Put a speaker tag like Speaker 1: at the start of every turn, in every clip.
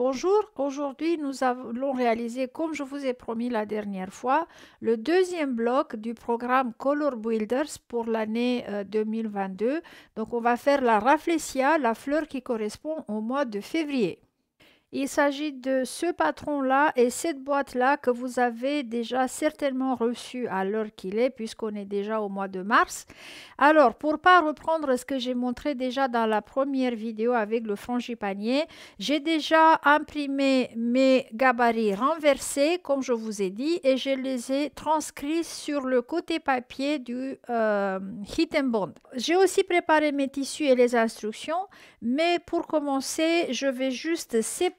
Speaker 1: Bonjour, aujourd'hui nous allons réaliser, comme je vous ai promis la dernière fois, le deuxième bloc du programme Color Builders pour l'année 2022. Donc on va faire la Rafflesia, la fleur qui correspond au mois de février. Il s'agit de ce patron-là et cette boîte-là que vous avez déjà certainement reçu à l'heure qu'il est, puisqu'on est déjà au mois de mars. Alors, pour ne pas reprendre ce que j'ai montré déjà dans la première vidéo avec le frangipanier, j'ai déjà imprimé mes gabarits renversés, comme je vous ai dit, et je les ai transcrits sur le côté papier du Heat and Bond. J'ai aussi préparé mes tissus et les instructions, mais pour commencer, je vais juste séparer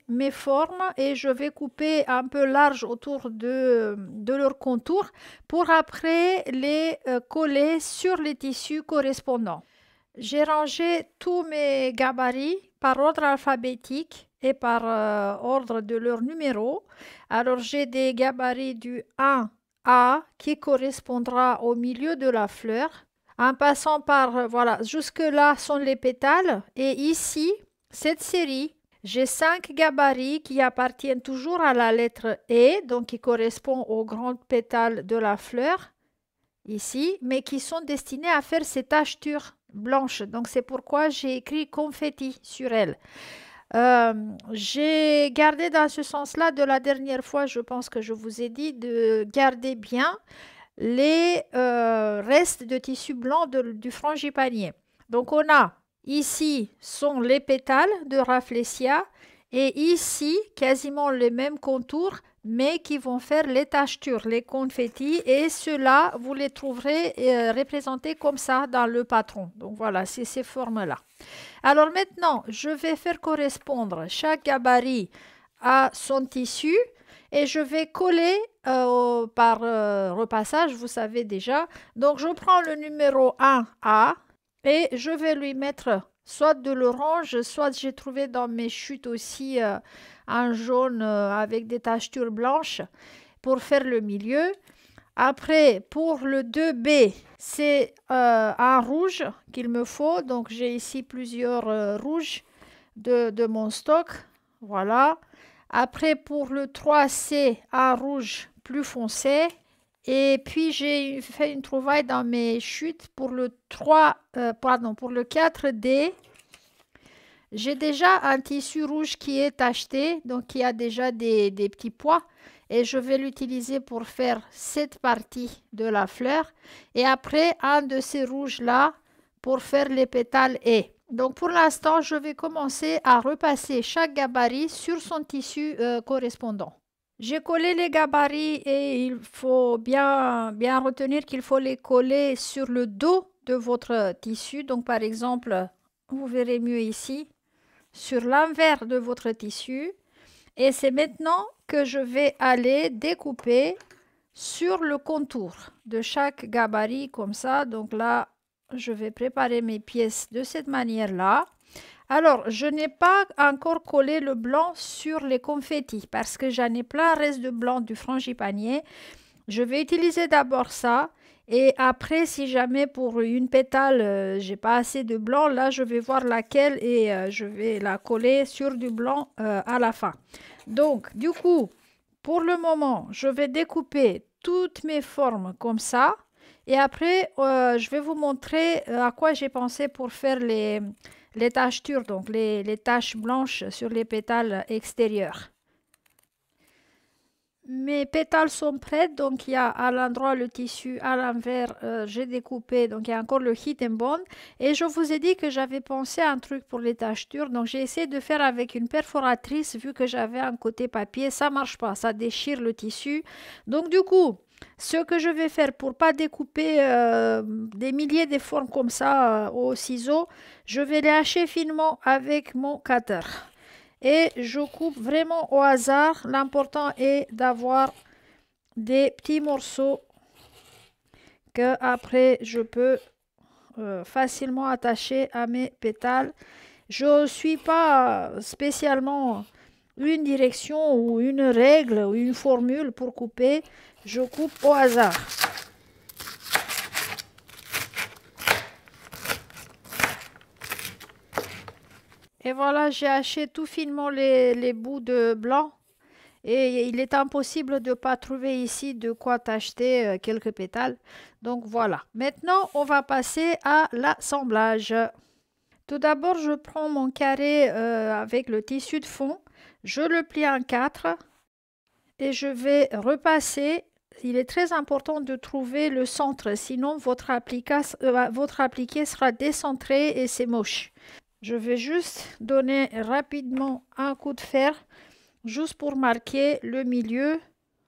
Speaker 1: mes formes et je vais couper un peu large autour de leur contour pour après les coller sur les tissus correspondants. J'ai rangé tous mes gabarits par ordre alphabétique et par ordre de leur numéro. Alors j'ai des gabarits du 1A qui correspondra au milieu de la fleur. En passant par, voilà, jusque-là sont les pétales. Et ici, cette série, j'ai 5 gabarits qui appartiennent toujours à la lettre E, donc qui correspond aux grandes pétales de la fleur, ici, mais qui sont destinés à faire ces tachetures blanches. Donc c'est pourquoi j'ai écrit confetti sur elles. J'ai gardé dans ce sens-là de la dernière fois, je pense que je vous ai dit de garder bien les restes de tissu blanc du frangipanier. Donc on a ici sont les pétales de Rafflesia et ici quasiment les mêmes contours mais qui vont faire les tachetures, les confettis et ceux-là vous les trouverez représentés comme ça dans le patron. Donc voilà, c'est ces formes-là. Alors maintenant, je vais faire correspondre chaque gabarit à son tissu. Et je vais coller par repassage, vous savez déjà. Donc, je prends le numéro 1A et je vais lui mettre soit de l'orange, soit j'ai trouvé dans mes chutes aussi un jaune avec des tachetures blanches pour faire le milieu. Après, pour le 2B, c'est un rouge qu'il me faut. Donc, j'ai ici plusieurs rouges de mon stock. Voilà. Après, pour le 3C, un rouge plus foncé. Et puis, j'ai fait une trouvaille dans mes chutes pour le pour le 4D. J'ai déjà un tissu rouge qui est acheté, donc qui a déjà des petits pois. Et je vais l'utiliser pour faire cette partie de la fleur. Et après, un de ces rouges-là pour faire les pétales et. Donc pour l'instant, je vais commencer à repasser chaque gabarit sur son tissu correspondant. J'ai collé les gabarits et il faut bien retenir qu'il faut les coller sur le dos de votre tissu. Donc par exemple, vous verrez mieux ici, sur l'envers de votre tissu. Et c'est maintenant que je vais aller découper sur le contour de chaque gabarit comme ça. Donc là, je vais préparer mes pièces de cette manière-là. Alors, je n'ai pas encore collé le blanc sur les confettis parce que j'en ai plein reste de blanc du frangipanier. Je vais utiliser d'abord ça et après, si jamais pour une pétale, j'ai pas assez de blanc, là, je vais voir laquelle et je vais la coller sur du blanc à la fin. Donc, du coup, pour le moment, je vais découper toutes mes formes comme ça. Et après, je vais vous montrer à quoi j'ai pensé pour faire les tachetures, donc les taches blanches sur les pétales extérieurs. Mes pétales sont prêtes, donc il y a à l'endroit le tissu, à l'envers, j'ai découpé, donc il y a encore le Heat and Bond. Et je vous ai dit que j'avais pensé à un truc pour les tachetures, donc j'ai essayé de faire avec une perforatrice, vu que j'avais un côté papier, ça marche pas, ça déchire le tissu. Donc du coup, ce que je vais faire pour pas découper des milliers de formes comme ça au ciseau, je vais les hacher finement avec mon cutter. Et je coupe vraiment au hasard. L'important est d'avoir des petits morceaux que après je peux facilement attacher à mes pétales. Je ne suis pas spécialement une direction ou une règle ou une formule pour couper. Je coupe au hasard. Et voilà, j'ai haché tout finement les bouts de blanc. Et il est impossible de ne pas trouver ici de quoi t'acheter quelques pétales. Donc voilà. Maintenant, on va passer à l'assemblage. Tout d'abord, je prends mon carré avec le tissu de fond. Je le plie en quatre et je vais repasser. Il est très important de trouver le centre, sinon votre appliqué sera décentré et c'est moche. Je vais juste donner rapidement un coup de fer, juste pour marquer le milieu,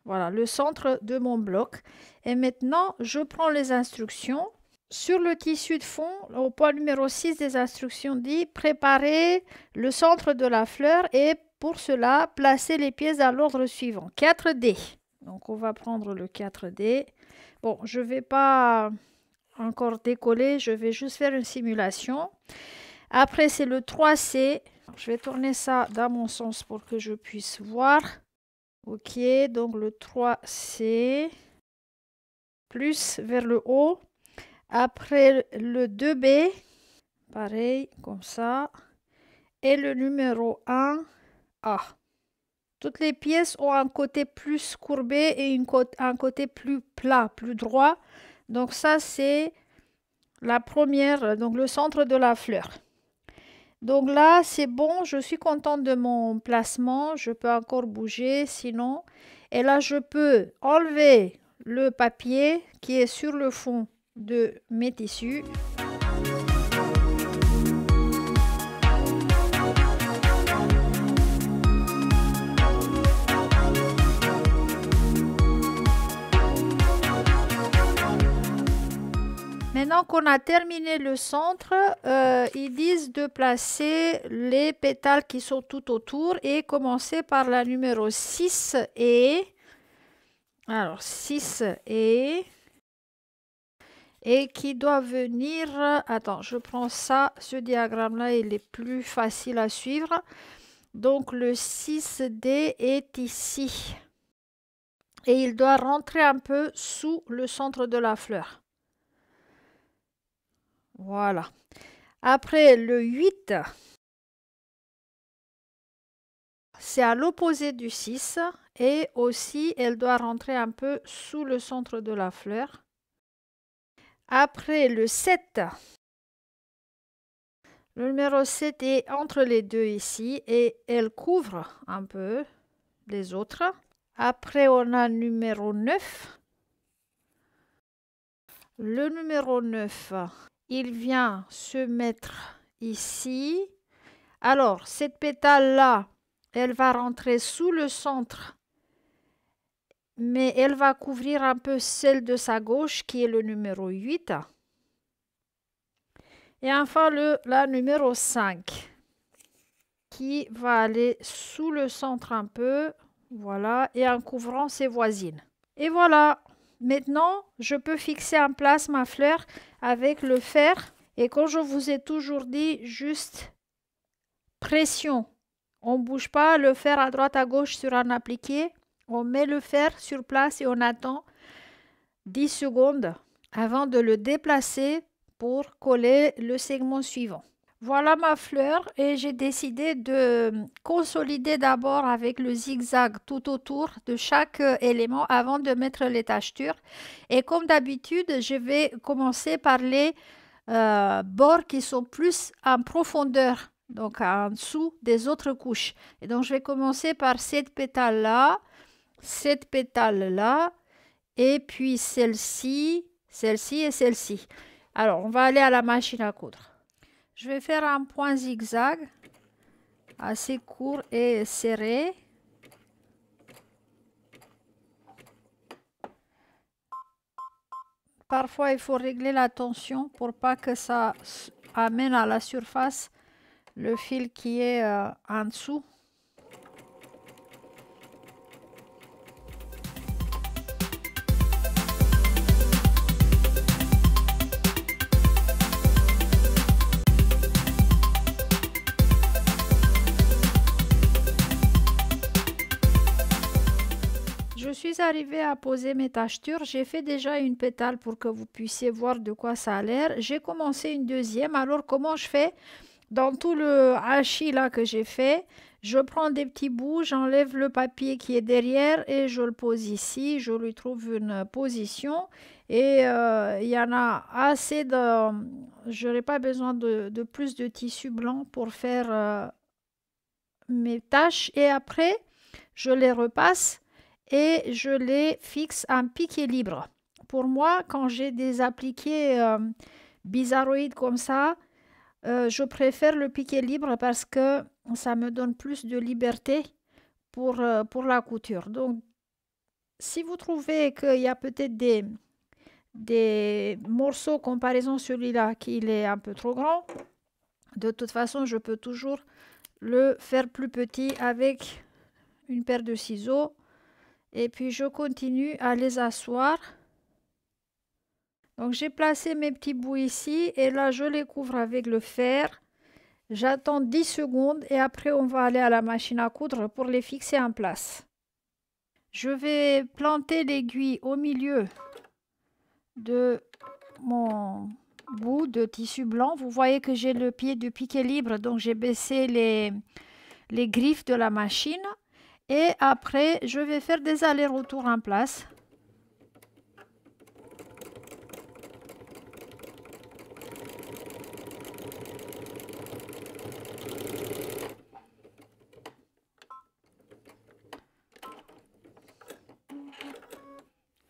Speaker 1: voilà, le centre de mon bloc. Et maintenant, je prends les instructions. Sur le tissu de fond, au point numéro 6 des instructions dit préparer le centre de la fleur et pour cela, placer les pièces dans l'ordre suivant. 4D. Donc, on va prendre le 4D. Bon, je ne vais pas encore décoller, je vais juste faire une simulation. Après, c'est le 3C. Je vais tourner ça dans mon sens pour que je puisse voir. Ok, donc le 3C. Plus vers le haut. Après, le 2B. Pareil, comme ça. Et le numéro 1A. Toutes les pièces ont un côté plus courbé et un côté plus plat, plus droit. Donc ça, c'est la première, donc le centre de la fleur. Donc là, c'est bon, je suis contente de mon placement. Je peux encore bouger, sinon. Et là, je peux enlever le papier qui est sur le fond de mes tissus. Maintenant qu'on a terminé le centre, ils disent de placer les pétales qui sont tout autour et commencer par la numéro 6 et... Alors, 6 et qui doit venir... Attends, je prends ça, ce diagramme-là, il est plus facile à suivre. Donc, le 6D est ici. Et il doit rentrer un peu sous le centre de la fleur. Voilà. Après, le 8, c'est à l'opposé du 6 et aussi, elle doit rentrer un peu sous le centre de la fleur. Après, le 7, le numéro 7 est entre les deux ici et elle couvre un peu les autres. Après, on a le numéro 9. Le numéro 9, il vient se mettre ici. Alors, cette pétale-là, elle va rentrer sous le centre, mais elle va couvrir un peu celle de sa gauche, qui est le numéro 8. Et enfin, la numéro 5, qui va aller sous le centre un peu, voilà, et en couvrant ses voisines. Et voilà. Maintenant, je peux fixer en place ma fleur avec le fer. Et comme je vous ai toujours dit, juste pression. On ne bouge pas le fer à droite à gauche sur un appliqué. On met le fer sur place et on attend 10 secondes avant de le déplacer pour coller le segment suivant. Voilà ma fleur et j'ai décidé de consolider d'abord avec le zigzag tout autour de chaque élément avant de mettre les tachetures. Et comme d'habitude, je vais commencer par les bords qui sont plus en profondeur, donc en dessous des autres couches. Et donc, je vais commencer par cette pétale-là, et puis celle-ci, celle-ci et celle-ci. Alors, on va aller à la machine à coudre. Je vais faire un point zigzag assez court et serré. Parfois, il faut régler la tension pour pas que ça amène à la surface le fil qui est en dessous. Je suis arrivée à poser mes tachetures. J'ai fait déjà une pétale pour que vous puissiez voir de quoi ça a l'air. J'ai commencé une deuxième. Alors, comment je fais? dans tout le hachis là que j'ai fait, je prends des petits bouts, j'enlève le papier qui est derrière et je le pose ici. Je lui trouve une position et il y en a assez de... Je n'aurai pas besoin de plus de tissu blanc pour faire mes tâches. Et après, je les repasse et je les fixe en piqué libre. Pour moi, quand j'ai des appliqués bizarroïdes comme ça, je préfère le piqué libre parce que ça me donne plus de liberté pour la couture. Donc, si vous trouvez qu'il y a peut-être des morceaux, comparaison celui-là, qu'il est un peu trop grand, de toute façon, je peux toujours le faire plus petit avec une paire de ciseaux. Et puis, je continue à les asseoir. Donc, j'ai placé mes petits bouts ici et là, je les couvre avec le fer. J'attends 10 secondes et après, on va aller à la machine à coudre pour les fixer en place. Je vais planter l'aiguille au milieu de mon bout de tissu blanc. Vous voyez que j'ai le pied du piqué libre, donc j'ai baissé les griffes de la machine. Et après, je vais faire des allers-retours en place.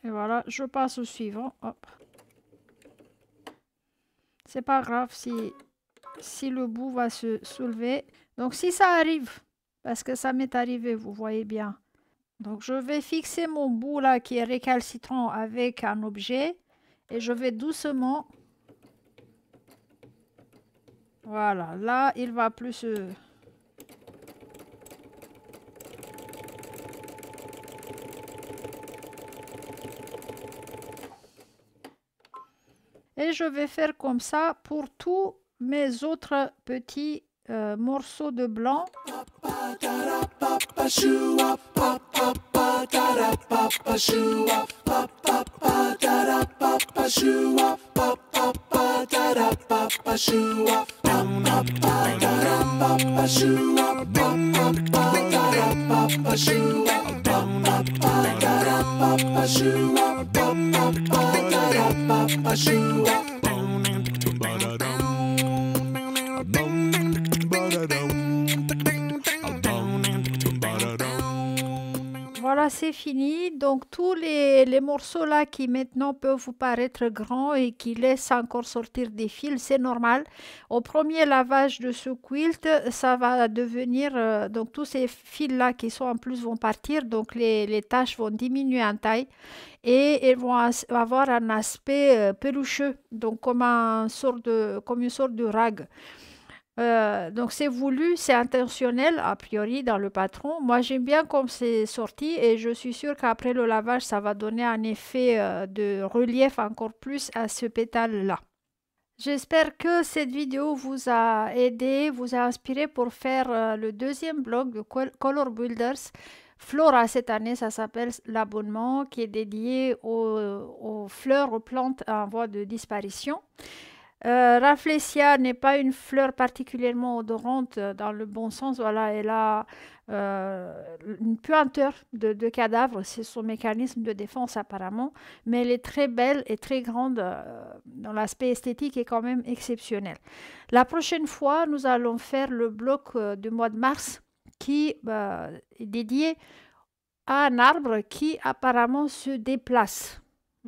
Speaker 1: Et voilà, je passe au suivant. Hop. C'est pas grave si le bout va se soulever. Donc si ça arrive, parce que ça m'est arrivé, vous voyez bien. Donc je vais fixer mon bout là qui est récalcitrant avec un objet. Et je vais doucement... Voilà, là il va plus se... Et je vais faire comme ça pour tous mes autres petits morceaux de blanc. Voilà, c'est fini. Donc, tous les morceaux là qui maintenant peuvent vous paraître grands et qui laissent encore sortir des fils, c'est normal. Au premier lavage de ce quilt, ça va devenir... donc, tous ces fils là qui sont en plus vont partir. Donc, les taches vont diminuer en taille et elles vont avoir un aspect pelucheux, donc comme une sorte de rag. Donc c'est voulu, c'est intentionnel a priori dans le patron. Moi j'aime bien comme c'est sorti et je suis sûre qu'après le lavage ça va donner un effet de relief encore plus à ce pétale-là. J'espère que cette vidéo vous a aidé, vous a inspiré pour faire le deuxième blog de Color Builders. Flora cette année, ça s'appelle l'abonnement qui est dédié aux fleurs, aux plantes en voie de disparition. Rafflesia n'est pas une fleur particulièrement odorante dans le bon sens. Voilà, elle a une puanteur de cadavre, c'est son mécanisme de défense apparemment, mais elle est très belle et très grande dans l'aspect esthétique est quand même exceptionnel. La prochaine fois, nous allons faire le bloc du mois de mars qui est dédié à un arbre qui apparemment se déplace.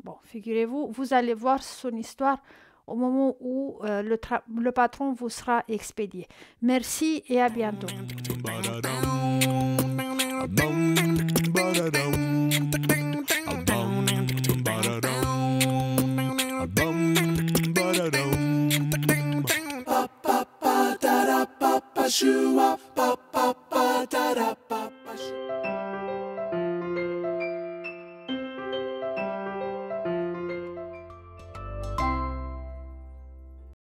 Speaker 1: Bon, figurez-vous, vous allez voir son histoire au moment où le patron vous sera expédié. Merci et à bientôt. Shoo,